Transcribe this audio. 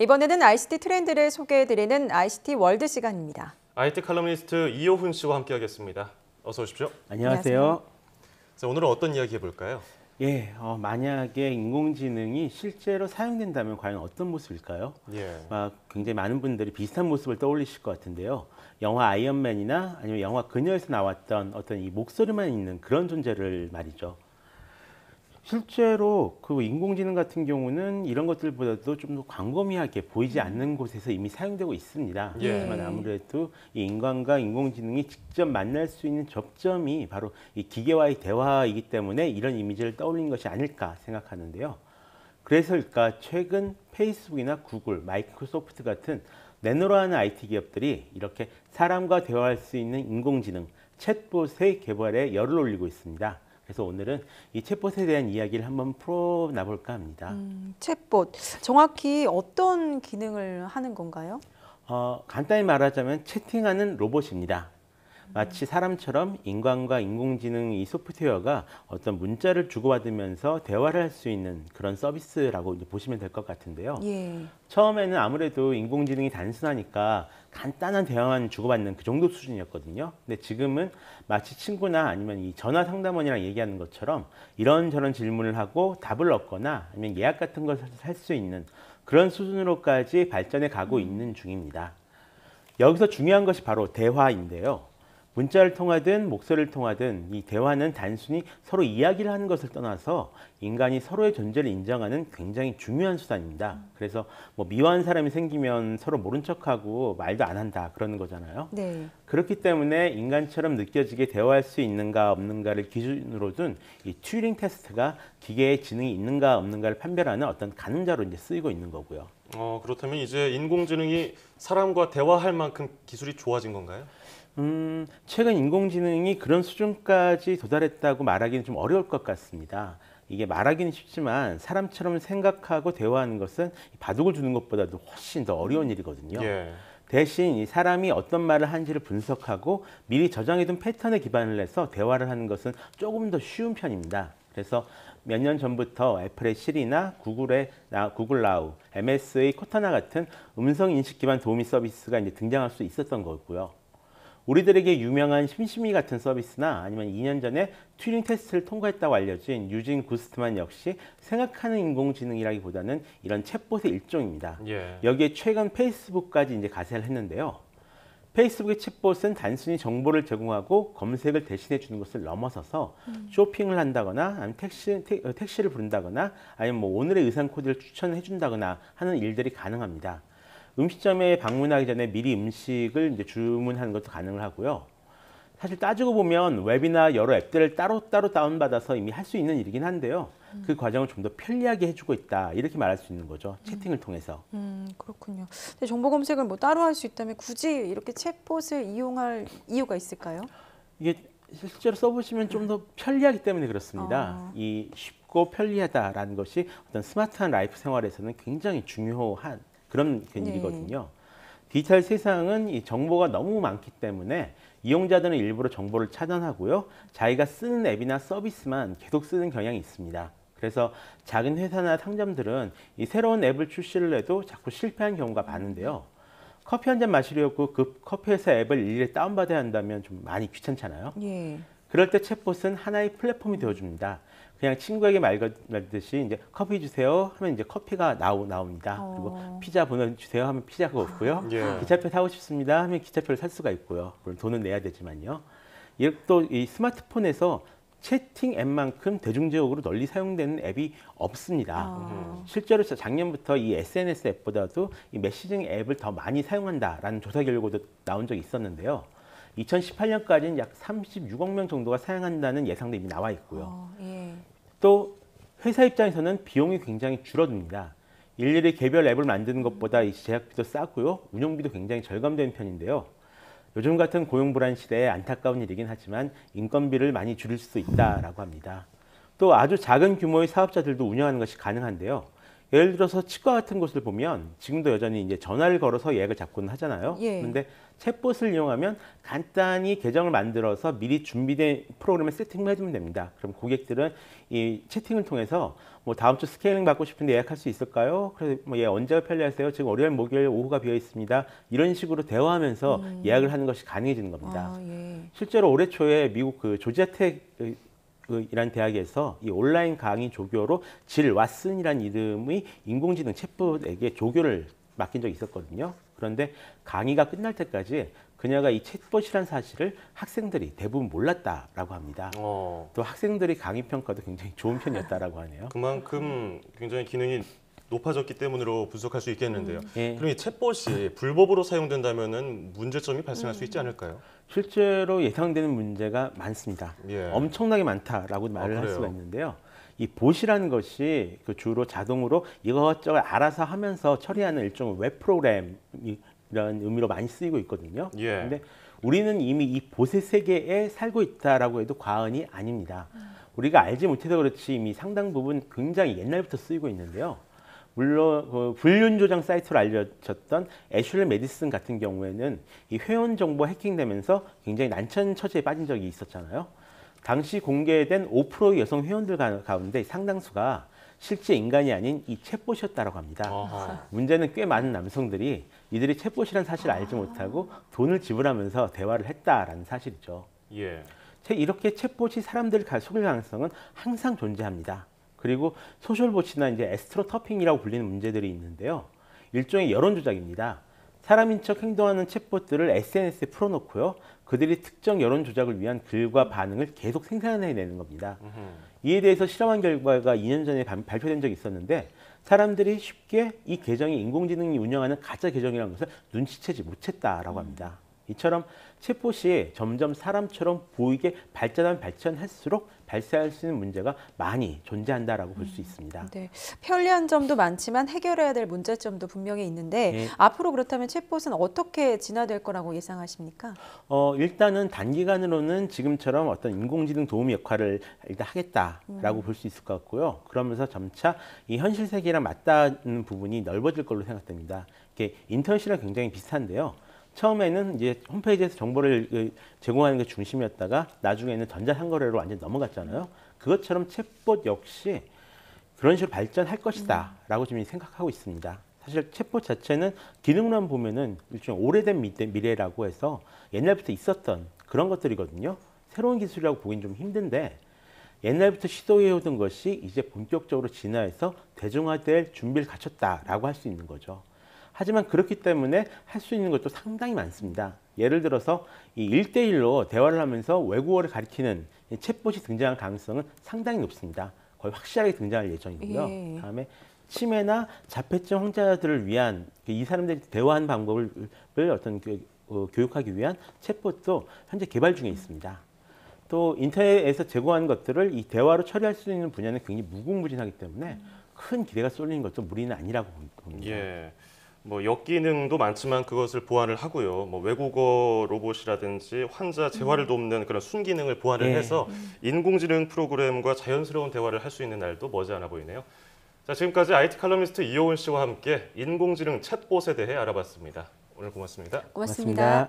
이번에는 ICT 트렌드를 소개해드리는 ICT 월드 시간입니다. IT 칼럼니스트 이호훈 씨와 함께하겠습니다. 어서 오십시오. 안녕하세요. 자, 오늘은 어떤 이야기 해볼까요? 만약에 인공지능이 실제로 사용된다면 과연 어떤 모습일까요? 굉장히 많은 분들이 비슷한 모습을 떠올리실 것 같은데요. 영화 아이언맨이나 아니면 영화 그녀에서 나왔던 어떤 이 목소리만 있는 그런 존재를 말이죠. 실제로 그 인공지능 같은 경우는 이런 것들보다도 좀 더 광범위하게 보이지 않는 곳에서 이미 사용되고 있습니다. 하지만 아무래도 이 인간과 인공지능이 직접 만날 수 있는 접점이 바로 이 기계와의 대화이기 때문에 이런 이미지를 떠올린 것이 아닐까 생각하는데요. 그래서일까 최근 페이스북이나 구글, 마이크로소프트 같은 내노라 하는 IT 기업들이 이렇게 사람과 대화할 수 있는 인공지능 챗봇의 개발에 열을 올리고 있습니다. 그래서 오늘은 이 챗봇에 대한 이야기를 한번 풀어나볼까 합니다. 챗봇, 정확히 어떤 기능을 하는 건가요? 간단히 말하자면 채팅하는 로봇입니다. 마치 사람처럼 인간과 인공지능 이 소프트웨어가 어떤 문자를 주고받으면서 대화를 할 수 있는 그런 서비스라고 이제 보시면 될 것 같은데요. 처음에는 아무래도 인공지능이 단순하니까 간단한 대화만 주고받는 그 정도 수준이었거든요. 근데 지금은 마치 친구나 아니면 이 전화 상담원이랑 얘기하는 것처럼 이런저런 질문을 하고 답을 얻거나 아니면 예약 같은 것을 할 수 있는 그런 수준으로까지 발전해 가고 있는 중입니다. 여기서 중요한 것이 바로 대화인데요. 문자를 통하든 목소리를 통하든 이 대화는 단순히 서로 이야기를 하는 것을 떠나서 인간이 서로의 존재를 인정하는 굉장히 중요한 수단입니다. 그래서 뭐 미워하는 사람이 생기면 서로 모른 척하고 말도 안 한다 그러는 거잖아요. 그렇기 때문에 인간처럼 느껴지게 대화할 수 있는가 없는가를 기준으로 둔 이 튜링 테스트가 기계의 지능이 있는가 없는가를 판별하는 어떤 가늠자로 이제 쓰이고 있는 거고요. 그렇다면 이제 인공지능이 사람과 대화할 만큼 기술이 좋아진 건가요? 최근 인공지능이 그런 수준까지 도달했다고 말하기는 좀 어려울 것 같습니다. 이게 말하기는 쉽지만 사람처럼 생각하고 대화하는 것은 바둑을 두는 것보다도 훨씬 더 어려운 일이거든요. 대신 이 사람이 어떤 말을 하는지를 분석하고 미리 저장해둔 패턴에 기반을 해서 대화를 하는 것은 조금 더 쉬운 편입니다. 그래서 몇 년 전부터 애플의 시리나 구글 나우, MS의 코타나 같은 음성 인식 기반 도우미 서비스가 이제 등장할 수 있었던 거고요. 우리들에게 유명한 심심이 같은 서비스나 아니면 2년 전에 튜링 테스트를 통과했다고 알려진 유진 구스트만 역시 생각하는 인공지능이라기보다는 이런 챗봇의 일종입니다. 여기에 최근 페이스북까지 이제 가세를 했는데요. 페이스북의 챗봇은 단순히 정보를 제공하고 검색을 대신해 주는 것을 넘어서서 쇼핑을 한다거나 아니면 택시를 부른다거나 아니면 뭐 오늘의 의상 코드를 추천해 준다거나 하는 일들이 가능합니다. 음식점에 방문하기 전에 미리 음식을 이제 주문하는 것도 가능을 하고요. 사실 따지고 보면 웹이나 여러 앱들을 따로따로 다운받아서 이미 할 수 있는 일이긴 한데요. 그 과정을 좀 더 편리하게 해주고 있다 이렇게 말할 수 있는 거죠. 채팅을 통해서. 그렇군요. 근데 정보 검색을 뭐 따로 할 수 있다면 굳이 이렇게 챗봇을 이용할 이유가 있을까요? 이게 실제로 써보시면 좀 더 편리하기 때문에 그렇습니다. 이 쉽고 편리하다라는 것이 어떤 스마트한 라이프 생활에서는 굉장히 중요한 그런 일이거든요. 디지털 세상은 이 정보가 너무 많기 때문에 이용자들은 일부러 정보를 차단하고요. 자기가 쓰는 앱이나 서비스만 계속 쓰는 경향이 있습니다. 그래서 작은 회사나 상점들은 이 새로운 앱을 출시를 해도 자꾸 실패한 경우가 많은데요. 커피 한 잔 마시려고 그 커피 회사 앱을 일일이 다운받아야 한다면 좀 많이 귀찮잖아요. 그럴 때 챗봇은 하나의 플랫폼이 되어줍니다. 그냥 친구에게 말듯이 이제 커피 주세요 하면 이제 커피가 나옵니다. 그리고 피자 보내주세요 하면 피자가 오고요. 기차표 타고 싶습니다 하면 기차표를 살 수가 있고요. 물론 돈은 내야 되지만요. 또 이 스마트폰에서 채팅 앱만큼 대중적으로 널리 사용되는 앱이 없습니다. 실제로 작년부터 이 SNS 앱보다도 이 메시징 앱을 더 많이 사용한다라는 조사 결과도 나온 적이 있었는데요. 2018년까지는 약 36억 명 정도가 사용한다는 예상도 이미 나와 있고요. 또 회사 입장에서는 비용이 굉장히 줄어듭니다. 일일이 개별 앱을 만드는 것보다 이 제작비도 싸고요. 운영비도 굉장히 절감되는 편인데요. 요즘 같은 고용 불안 시대에 안타까운 일이긴 하지만 인건비를 많이 줄일 수 있다라고 합니다. 또 아주 작은 규모의 사업자들도 운영하는 것이 가능한데요. 예를 들어서 치과 같은 곳을 보면 지금도 여전히 이제 전화를 걸어서 예약을 잡고는 하잖아요. 예. 그런데 챗봇을 이용하면 간단히 계정을 만들어서 미리 준비된 프로그램에 세팅만 해주면 됩니다. 그럼 고객들은 이 채팅을 통해서 뭐 다음 주 스케일링 받고 싶은데 예약할 수 있을까요? 그래서 뭐 예, 언제가 편리하세요? 지금 월요일, 목요일 오후가 비어 있습니다. 이런 식으로 대화하면서 예약을 하는 것이 가능해지는 겁니다. 아, 예. 실제로 올해 초에 미국 그 조지아텍 이란 대학에서 이 온라인 강의 조교로 질 왓슨이라는 이름의 인공지능 챗봇에게 조교를 맡긴 적이 있었거든요. 그런데 강의가 끝날 때까지 그녀가 이 챗봇이란 사실을 학생들이 대부분 몰랐다라고 합니다. 또 학생들이 강의 평가도 굉장히 좋은 편이었다라고 하네요. 그만큼 굉장히 기능이 높아졌기 때문으로 분석할 수 있겠는데요. 예. 그럼 이 챗봇이 불법으로 사용된다면은 문제점이 발생할 수 있지 않을까요? 실제로 예상되는 문제가 많습니다. 예. 엄청나게 많다라고 말을 할 그래요? 수가 있는데요. 이 봇이라는 것이 그 주로 자동으로 이것저것 알아서 하면서 처리하는 일종의 웹 프로그램이라는 의미로 많이 쓰이고 있거든요. 예. 그런데 우리는 이미 이 봇의 세계에 살고 있다라고 해도 과언이 아닙니다. 우리가 알지 못해서 그렇지 이미 상당 부분 굉장히 옛날부터 쓰이고 있는데요. 물론 그 불륜 조장 사이트로 알려졌던 애슐리 메디슨 같은 경우에는 이 회원 정보 해킹되면서 굉장히 난처한 처지에 빠진 적이 있었잖아요. 당시 공개된 5%의 여성 회원들 가운데 상당수가 실제 인간이 아닌 이 챗봇이었다고 합니다. 아하. 문제는 꽤 많은 남성들이 이들이 챗봇이라는 사실을 알지 못하고 돈을 지불하면서 대화를 했다라는 사실이죠. 예. 이렇게 챗봇이 사람들을 속일 가능성은 항상 존재합니다. 그리고 소셜봇이나 이제 에스트로터핑이라고 불리는 문제들이 있는데요. 일종의 여론 조작입니다. 사람인 척 행동하는 챗봇들을 SNS에 풀어놓고요. 그들이 특정 여론 조작을 위한 글과 반응을 계속 생산해내는 겁니다. 이에 대해서 실험한 결과가 2년 전에 발표된 적이 있었는데 사람들이 쉽게 이 계정이 인공지능이 운영하는 가짜 계정이라는 것을 눈치채지 못했다라고 합니다. 이처럼 챗봇이 점점 사람처럼 보이게 발전할수록 발생할 수 있는 문제가 많이 존재한다라고 볼 수 있습니다. 네, 편리한 점도 많지만 해결해야 될 문제점도 분명히 있는데 네. 앞으로 그렇다면 챗봇은 어떻게 진화될 거라고 예상하십니까? 일단은 단기간으로는 지금처럼 어떤 인공지능 도우미 역할을 일단 하겠다라고 볼 수 있을 것 같고요. 그러면서 점차 이 현실 세계랑 맞닿는 부분이 넓어질 걸로 생각됩니다. 이게 인터넷이랑 굉장히 비슷한데요. 처음에는 이제 홈페이지에서 정보를 제공하는 게 중심이었다가 나중에는 전자상거래로 완전 넘어갔잖아요. 그것처럼 챗봇 역시 그런 식으로 발전할 것이다 라고 지금 생각하고 있습니다. 사실 챗봇 자체는 기능만 보면은 일종의 오래된 미래라고 해서 옛날부터 있었던 그런 것들이거든요. 새로운 기술이라고 보기는 좀 힘든데 옛날부터 시도해오던 것이 이제 본격적으로 진화해서 대중화될 준비를 갖췄다라고 할 수 있는 거죠. 하지만 그렇기 때문에 할 수 있는 것도 상당히 많습니다. 예를 들어서 이 1대1로 대화를 하면서 외국어를 가리키는 챗봇이 등장할 가능성은 상당히 높습니다. 거의 확실하게 등장할 예정이고요. 예. 다음에 치매나 자폐증 환자들을 위한 이 사람들이 대화하는 방법을 어떤 교육하기 위한 챗봇도 현재 개발 중에 있습니다. 또 인터넷에서 제공하는 것들을 이 대화로 처리할 수 있는 분야는 굉장히 무궁무진하기 때문에 큰 기대가 쏠리는 것도 무리는 아니라고 봅니다. 예. 뭐 역기능도 많지만 그것을 보완을 하고요. 뭐 외국어 로봇이라든지 환자 재활을 돕는 그런 순기능을 보완을 예. 해서 인공지능 프로그램과 자연스러운 대화를 할 수 있는 날도 머지않아 보이네요. 자, 지금까지 IT 칼럼니스트 이효은 씨와 함께 인공지능 챗봇에 대해 알아봤습니다. 오늘 고맙습니다. 고맙습니다.